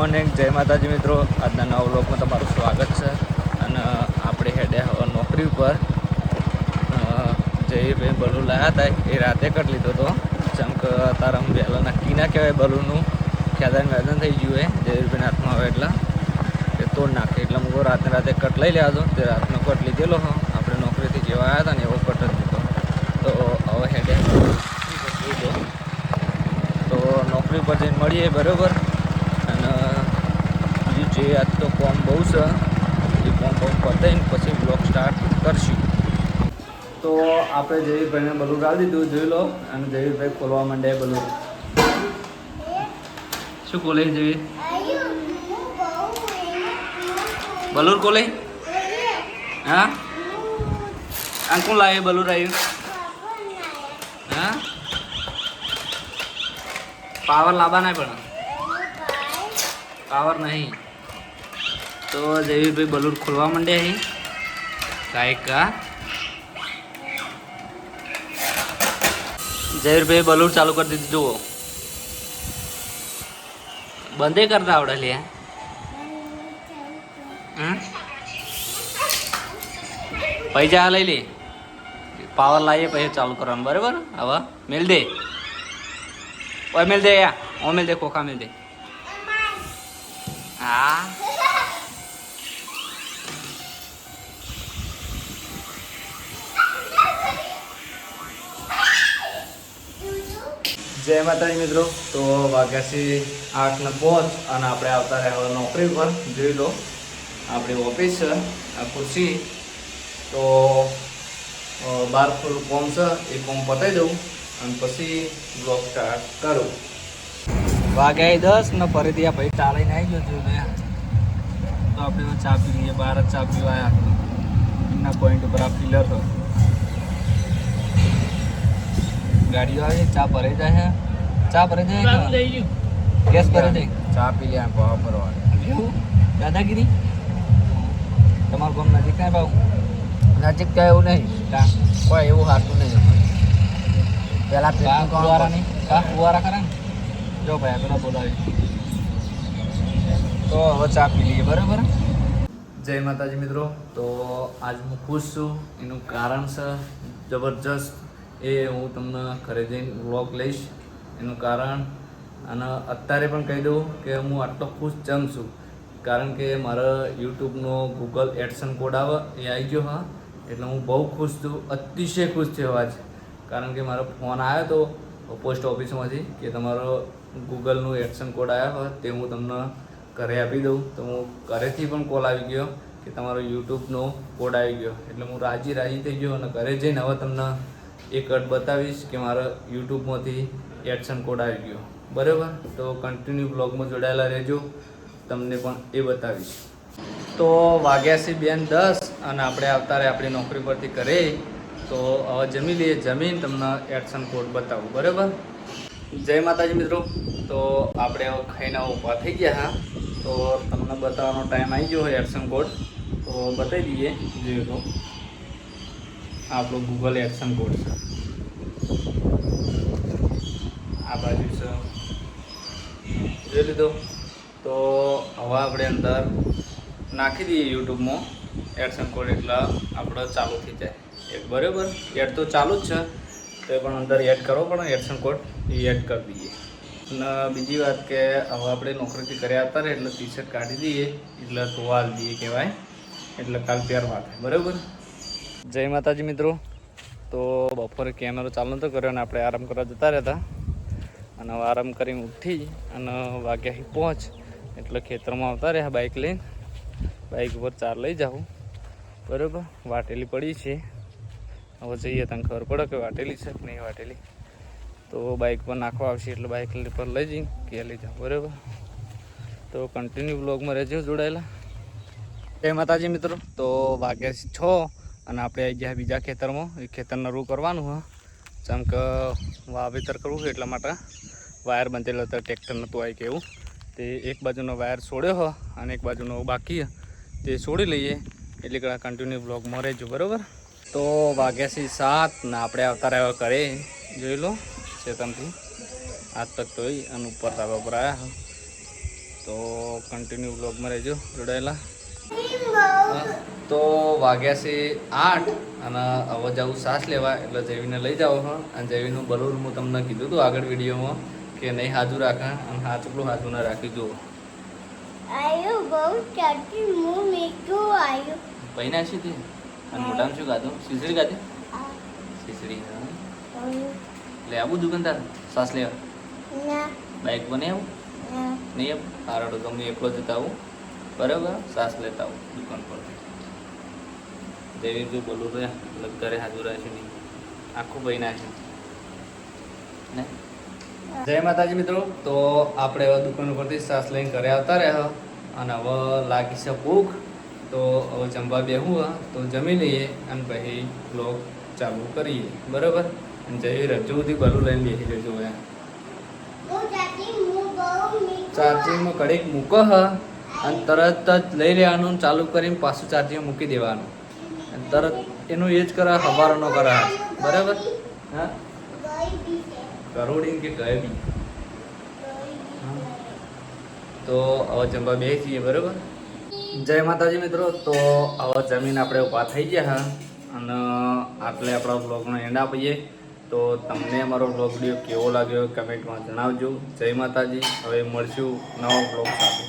Morning, જય માતાજી મિત્રો. આજના નવા વ્લોગમાં તમારું સ્વાગત છે. અને આપણે હેડ્યા હવે નોકરી ઉપર. જયભાઈ બલૂન લાવ્યા હતા એ રાતે કરી લીધો હતો. જેમ કે તારા વહેલા નક્કી ના કહેવાય, બલૂનનું ખેદાન વેદન થઈ ગયું હોય જયભાઈને હાથમાં આવે એટલે એ તોડ નાખે. એટલે હું રાતે કટ લઈ લેવા હતો. તે રાતનો કટ લીધેલો હો. આપણે નોકરીથી જેવા આવ્યા હતા ને એવો કટ જ લીધો. તો હવે હેડ્યા તો નોકરી પર જઈને મળીએ બરાબર. અને બીજું જે આજ તો કોમ બહુ છે એ કોમ પતાવીને પછી બ્લોગ સ્ટાર્ટ કરશું. તો આપણે જયવીરભાઈને બલૂન લાવી દીધું, જોઈ લો. અને જયવીરભાઈ ખોલવા માંડ્યા બલૂન. શું ખોલે જયવીર? બલૂન ખોલે? હા, આ કોણ લાવે બલૂન? આવ્યું? હા, પાવર લાવવા નહીં, પણ પાવર નહીં. તો જયવીરભાઈ બલૂન ખોલવા માંડ્યા અહીં કાયકા. જયવીરભાઈ બલૂન ચાલુ કરી દીધું. જુઓ, બંધે કરતા આવડે લે. પૈસા લઈ લે, પાવર લાવીએ પછી ચાલુ કરવાનું બરાબર. હવે મેલ દે, ઓય મેલ દે, ઓ મેલ દે, ખોખા મેલ દે. હા, જય માતાજી મિત્રો. તો વાગ્યા છે 8:05 અને આપણે આવતા રહ્યા હવે નોકરી પર. જોઈ લો, આપણી ઓફિસ છે, આ ખુરશી. તો 12 ફૂલ કોમ છે, એ કોમ પતાવી દઉં અને પછી બ્લોગ સ્ટાર્ટ કરું. વાગ્યા 10 ને ફરીથી આ ભાઈ ટાળીને આવી ગયો. જોયું મેં તો આપણે ચા પી લઈએ. બહાર જ ચા પીવા આવ્યા એમના પોઈન્ટ ઉપર. આ પિલર તો ગાડીઓ આવી, ચા ભરાઈ જાય. ચા ભરાઈ જાય, ગેસ ભરાઈ જાય. ચા પી લે ભાવ ભરવા. દાદાગીરી તમારું ગામ નજીક નહીં? ભાવ નજીક તો એવું નહીં, કોઈ એવું હારતું નહીં. પેલા ફુવારા નહીં, ફુવારા ખરા ને. જો ભાઈ પેલા બોલાવી. તો હવે ચા પી લઈએ બરાબર. જય માતાજી મિત્રો. તો આજ હું ખુશ છું. એનું કારણ છે જબરજસ્ત. એ હું તમને ઘરે જઈને વ્લોગ લઈશ એનું કારણ. અને અત્યારે પણ કહી દઉં કે હું આટલો ખુશ ચમ છું કારણ કે મારા યુટ્યુબનો ગૂગલ એડસન કોડ આવે એ આવી ગયો. હા, એટલે હું બહુ ખુશ છું, અતિશય ખુશ થયો આજ. કારણ કે મારો ફોન આવ્યો હતો પોસ્ટ ઓફિસમાંથી કે તમારો ગૂગલનું એડસન કોડ આવ્યો હોય તે હું તમને ઘરે આપી દઉં. તો હું ઘરેથી પણ કોલ આવી ગયો કે તમારો યુટ્યુબનો કોડ આવી ગયો. એટલે હું રાજી થઈ ગયો. અને ઘરે જઈને હવે તમને એ કટ બતાવીશ કે મારા યુટ્યુબમાંથી એડસન કોડ આવી ગયો બરાબર. તો કન્ટિન્યુ બ્લોગમાં જોડાયેલા રહેજો, તમને પણ એ બતાવીશ. તો વાગ્યા છે 2:10 અને આપણે આવતા રહે આપણી નોકરી પરથી ઘરે. તો હવે જમી લઈએ, જમીન તમને એડસન કોડ બતાવું બરાબર. જય માતાજી મિત્રો. તો આપણે હવે ખાઈને ઊભા થઈ ગયા. હા, તો તમને બતાવવાનો ટાઈમ આવી ગયો હોય એડસન કોડ. તો બતાવી દઈએ. જોયું તો આપણો ગૂગલ એડસન કોડ છે, આ બાજુ છે, જોઈ લીધો. તો હવે આપણે અંદર નાખી દઈએ યુટ્યુબમાં એડસન કોડ, એટલે આપણે ચાલુ થઈ જાય એક બરાબર. એડ તો ચાલુ જ છે, તો એ પણ અંદર એડ કરવો પડે એડસન કોડ, એ એડ કરી દઈએ. અને બીજી વાત કે હવે આપણે નોકરીથી ઘરે આવતા રહે એટલે ટી શર્ટ કાઢી દઈએ, એટલે ધોવાલ દઈએ કહેવાય, એટલે કાલ પહેરવા થાય બરાબર. જય માતાજી મિત્રો. તો બપોરે કેમેરો ચાલુ નતો કર્યો અને આપણે આરામ કરવા જતા રહેતા. અને હવે આરામ કરીને ઉઠી અને વાગ્યા 5 એટલે ખેતરમાં આવતા રહ્યા બાઇક લઈને. બાઇક ઉપર 4 લઈ જાઉં બરાબર. વાટેલી પડી છે, હવે જઈએ તને ખબર પડે કે વાટેલી છે કે નહીં વાટેલી. તો બાઇક પર નાખવા આવશે એટલે બાઇક પર લઈ જઈને કે લઈ જાઉં બરાબર. તો કન્ટિન્યુ બ્લોગમાં રહેજો જોડાયેલા. જય માતાજી મિત્રો. તો વાગ્યા 6 અને આપણે આવી ગયા બીજા ખેતરમાં. એ ખેતરનું રૂ કરવાનું હોય, જેમ કે વાવેતર કરવું હોય એટલા માટે વાયર બાંધેલો હતો. ટ્રેક્ટર નહોતું આવી કે એવું, તે એક બાજુનો વાયર છોડ્યો હોય અને એક બાજુનો બાકી તે છોડી લઈએ. એટલે કન્ટિન્યુ બ્લોગમાં રહેજો બરાબર. તો વાગ્યા છે 7 ને આપણે આવતા રહ્યા ઘરે. જોઈ લો ખેતરથી હાથ તક ધોઈ અને ઉપર ધાબા પર આવ્યા. તો કન્ટિન્યુ બ્લોગમાં રહેજો જોડાયેલા. તો વાગ્યા છે 8 અને હવે જાઉં સાસ લેવા, એટલે જયવીને લઈ જાઓ હા. અને જયવીનું બલૂન હું તમને કીધું હતું આગળ વિડીયોમાં કે નહીં હાજુ રાખા, અને હાચુકલું હાજુ ના રાખી જુઓ. પૈના શું થયું? અને મોટામાં શું ખાધું? ખીચડી ખાધી? ખીચડી હા. લે આવું દુકાનદાર સાસ લેવા? બાઇક પર નહીં આવું? નહીં આવું? સારા તો તમે એકલો જતા આવું બરાબર, સાસ લેતા આવું દુકાન પર. જેવી જો બોલું તો ઘરે હાજર રહેશે નહીં, આખું ભાઈ ના છે ને. જય માતાજી મિત્રો. તો આપણે હવે દુકાન ઉપરથી સાસ લઈને ઘરે આવતા રહ્યા અને હવે લાગી છે ભૂખ. તો હવે જમવા બેહું તો જમી લઈએ અને પછી બ્લોગ ચાલુ કરીએ બરાબર. અને જઈ રજૂ સુધી ભલું લઈને બેસી જજો. ચાર્જિંગમાં કડીક મૂકો હ અને તરત જ લઈ લેવાનું, ચાલુ કરીને પાછું ચાર્જિંગ મૂકી દેવાનું. તરત એનું એ જ કરે, હવારો ન કરે બરાબર. હા કરોડીને કે ગયે બી. તો હવે જમવા બેસી જઈએ બરાબર. જય માતાજી મિત્રો. તો હવે જમીન આપણે ઊભા થઈ ગયા હા અને આટલે આપણા બ્લોગનો એન્ડ આપીએ. તો તમને અમારો બ્લોગ વિડીયો કેવો લાગ્યો કમેન્ટમાં જણાવજો. જય માતાજી. હવે મળશું નવા બ્લોગ સાથે.